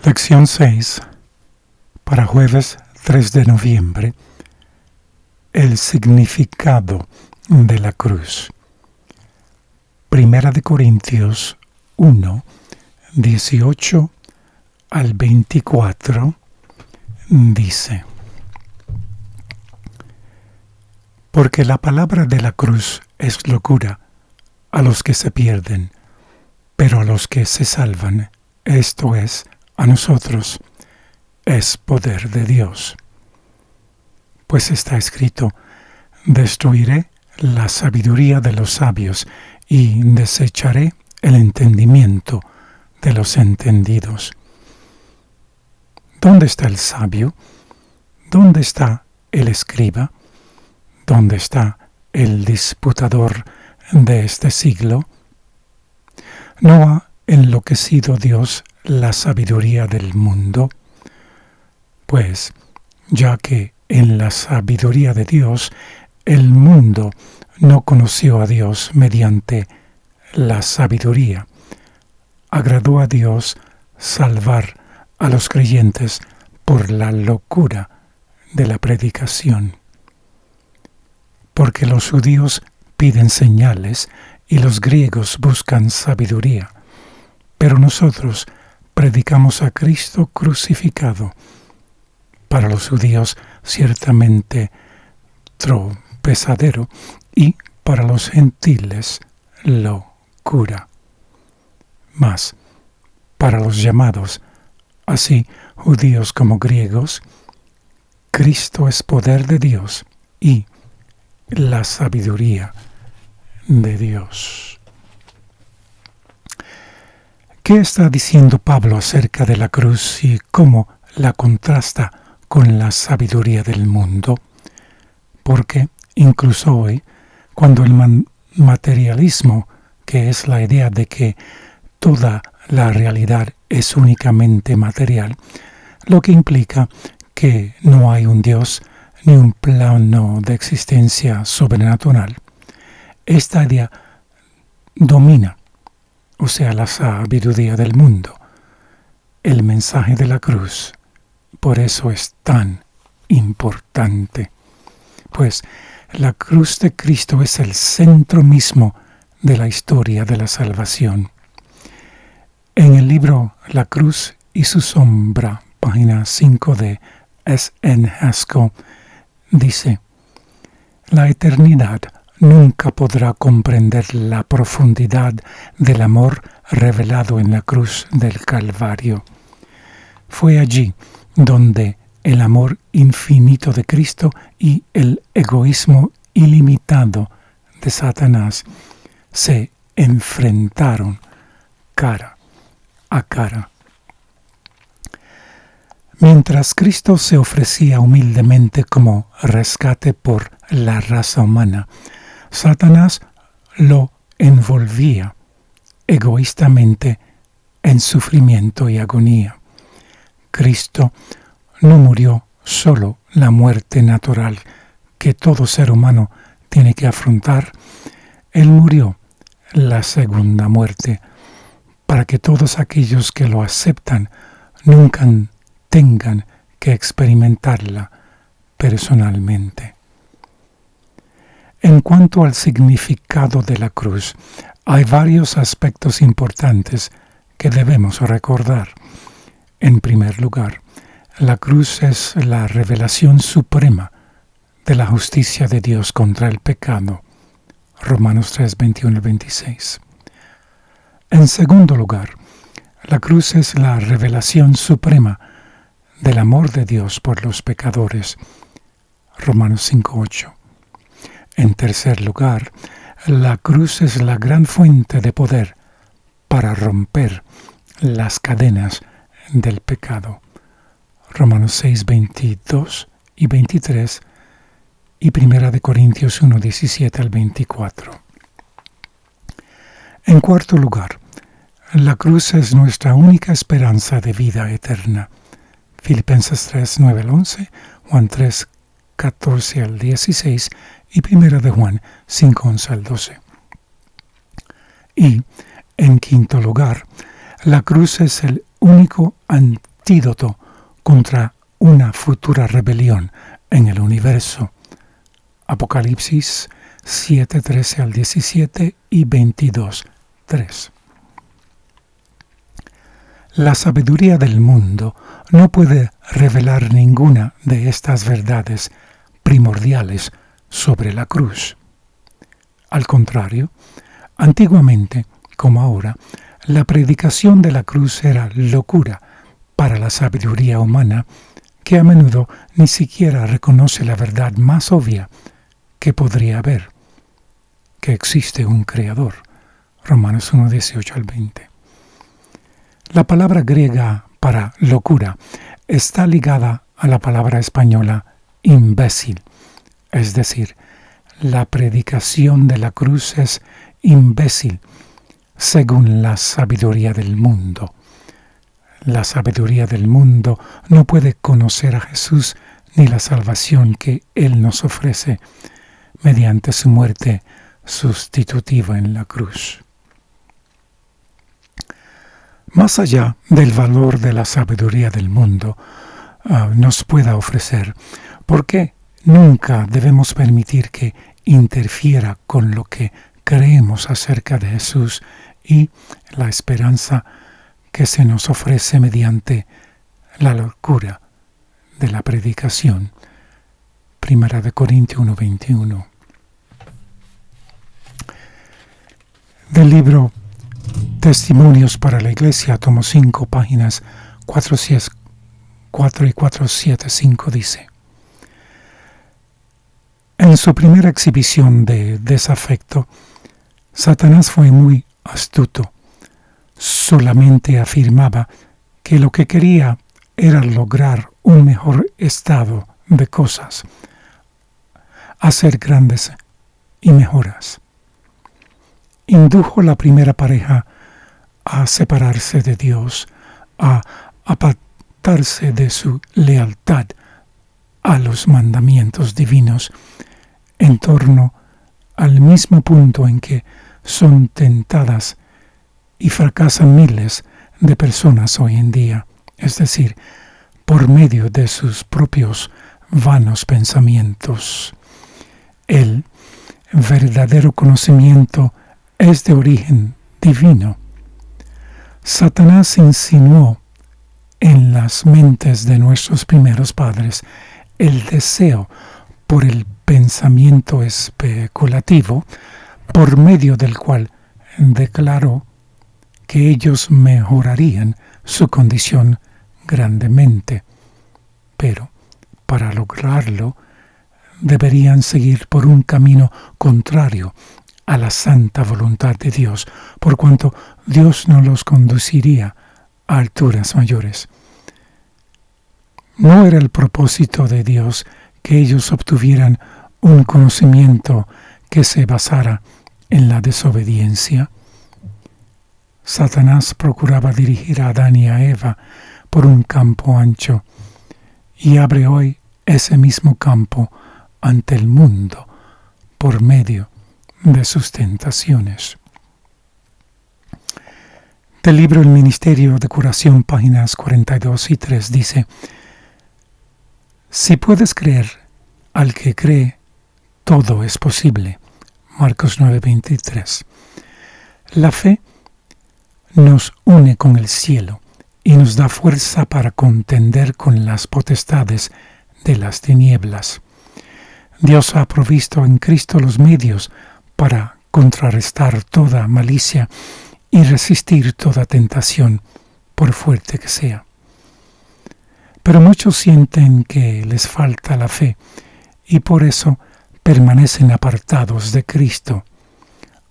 Lección 6 para jueves 3 de noviembre. El significado de la cruz. Primera de Corintios 1, 18 al 24 dice: Porque la palabra de la cruz es locura a los que se pierden, pero a los que se salvan, esto es, a nosotros, es poder de Dios. Pues está escrito: destruiré la sabiduría de los sabios y desecharé el entendimiento de los entendidos. ¿Dónde está el sabio? ¿Dónde está el escriba? ¿Dónde está el disputador de este siglo? ¿No ha enloquecido Dios la sabiduría del mundo? Pues, ya que en la sabiduría de Dios el mundo no conoció a Dios mediante la sabiduría, agradó a Dios salvar a los creyentes por la locura de la predicación. Porque los judíos piden señales y los griegos buscan sabiduría, pero nosotros predicamos a Cristo crucificado, para los judíos ciertamente tropezadero y para los gentiles locura. Mas para los llamados, así judíos como griegos, Cristo es poder de Dios y la sabiduría de Dios. ¿Qué está diciendo Pablo acerca de la cruz y cómo la contrasta con la sabiduría del mundo? Porque incluso hoy, cuando el materialismo, que es la idea de que toda la realidad es únicamente material, lo que implica que no hay un Dios ni un plano de existencia sobrenatural, esta idea domina, o sea, la sabiduría del mundo. El mensaje de la cruz, por eso es tan importante. Pues la cruz de Cristo es el centro mismo de la historia de la salvación. En el libro La cruz y su sombra, página 5 de S. N. Haskell, dice: la eternidad nunca podrá comprender la profundidad del amor revelado en la cruz del Calvario. Fue allí donde el amor infinito de Cristo y el egoísmo ilimitado de Satanás se enfrentaron cara a cara. Mientras Cristo se ofrecía humildemente como rescate por la raza humana, Satanás lo envolvía egoístamente en sufrimiento y agonía. Cristo no murió solo la muerte natural que todo ser humano tiene que afrontar. Él murió la segunda muerte para que todos aquellos que lo aceptan nunca tengan que experimentarla personalmente. En cuanto al significado de la cruz, hay varios aspectos importantes que debemos recordar. En primer lugar, la cruz es la revelación suprema de la justicia de Dios contra el pecado. Romanos 3, 21 y 26. En segundo lugar, la cruz es la revelación suprema del amor de Dios por los pecadores. Romanos 5, 8. En tercer lugar, la cruz es la gran fuente de poder para romper las cadenas del pecado. Romanos 6, 22 y 23 y Primera de Corintios 1, 17 al 24. En cuarto lugar, la cruz es nuestra única esperanza de vida eterna. Filipenses 3, 9 al 11, Juan 3, 14 al 16 y Primera de Juan 5, 11 al 12. Y, en quinto lugar, la cruz es el único antídoto contra una futura rebelión en el universo. Apocalipsis 7, 13 al 17 y 22, 3. La sabiduría del mundo no puede revelar ninguna de estas verdades primordiales sobre la cruz. Al contrario, antiguamente, como ahora, la predicación de la cruz era locura para la sabiduría humana, que a menudo ni siquiera reconoce la verdad más obvia que podría haber, que existe un Creador. Romanos 1, 18 al 20. La palabra griega para locura está ligada a la palabra española imbécil, es decir, la predicación de la cruz es imbécil según la sabiduría del mundo. La sabiduría del mundo no puede conocer a Jesús ni la salvación que Él nos ofrece mediante su muerte sustitutiva en la cruz. Más allá del valor de la sabiduría del mundo nos pueda ofrecer, ¿por qué nunca debemos permitir que interfiera con lo que creemos acerca de Jesús y la esperanza que se nos ofrece mediante la locura de la predicación? Primera de Corintios 1:21. Del libro Testimonios para la Iglesia, tomo 5, páginas 4 y 475, dice: en su primera exhibición de desafecto, Satanás fue muy astuto. Solamente afirmaba que lo que quería era lograr un mejor estado de cosas, hacer grandes y mejoras. Indujo la primera pareja a separarse de Dios, a apartarse de su lealtad a los mandamientos divinos, en torno al mismo punto en que son tentadas y fracasan miles de personas hoy en día, es decir, por medio de sus propios vanos pensamientos. El verdadero conocimiento es de origen divino. Satanás insinuó en las mentes de nuestros primeros padres el deseo por el pensamiento especulativo, por medio del cual declaró que ellos mejorarían su condición grandemente. Pero para lograrlo, deberían seguir por un camino contrario a la santa voluntad de Dios, por cuanto Dios no los conduciría a alturas mayores. No era el propósito de Dios que ellos obtuvieran un conocimiento que se basara en la desobediencia. Satanás procuraba dirigir a Adán y a Eva por un campo ancho, y abre hoy ese mismo campo ante el mundo por medio de sus tentaciones. Del libro El Ministerio de Curación, páginas 42 y 3, dice: si puedes creer al que cree, todo es posible. Marcos 9:23. La fe nos une con el cielo y nos da fuerza para contender con las potestades de las tinieblas. Dios ha provisto en Cristo los medios para contrarrestar toda malicia y resistir toda tentación, por fuerte que sea. Pero muchos sienten que les falta la fe y por eso permanecen apartados de Cristo.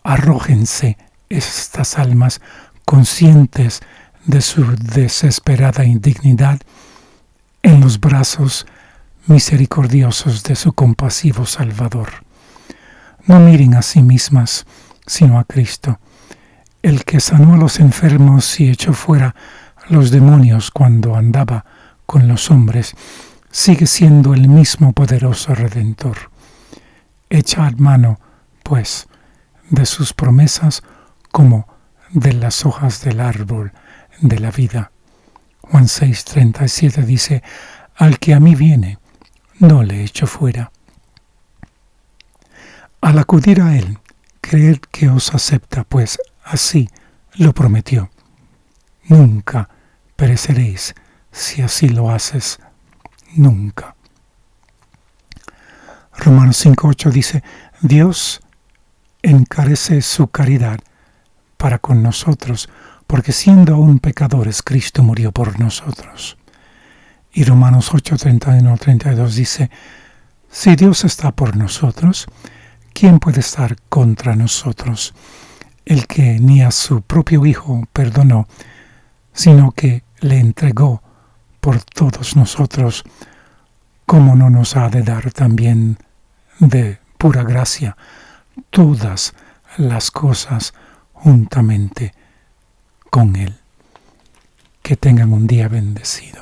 Arrójense estas almas conscientes de su desesperada indignidad en los brazos misericordiosos de su compasivo Salvador. No miren a sí mismas, sino a Cristo, el que sanó a los enfermos y echó fuera los demonios cuando andaba con los hombres, sigue siendo el mismo poderoso Redentor. Echad mano, pues, de sus promesas como de las hojas del árbol de la vida. Juan 6:37 dice, al que a mí viene, no le echo fuera. Al acudir a Él, creed que os acepta, pues así lo prometió. Nunca pereceréis si así lo haces, nunca. Romanos 5:8 dice, Dios encarece su caridad para con nosotros, porque siendo aún pecadores, Cristo murió por nosotros. Y Romanos 8:31-32 dice, si Dios está por nosotros, ¿quién puede estar contra nosotros? El que ni a su propio Hijo perdonó, sino que le entregó por todos nosotros, ¿cómo no nos ha de dar también de pura gracia todas las cosas juntamente con Él? Que tengan un día bendecido.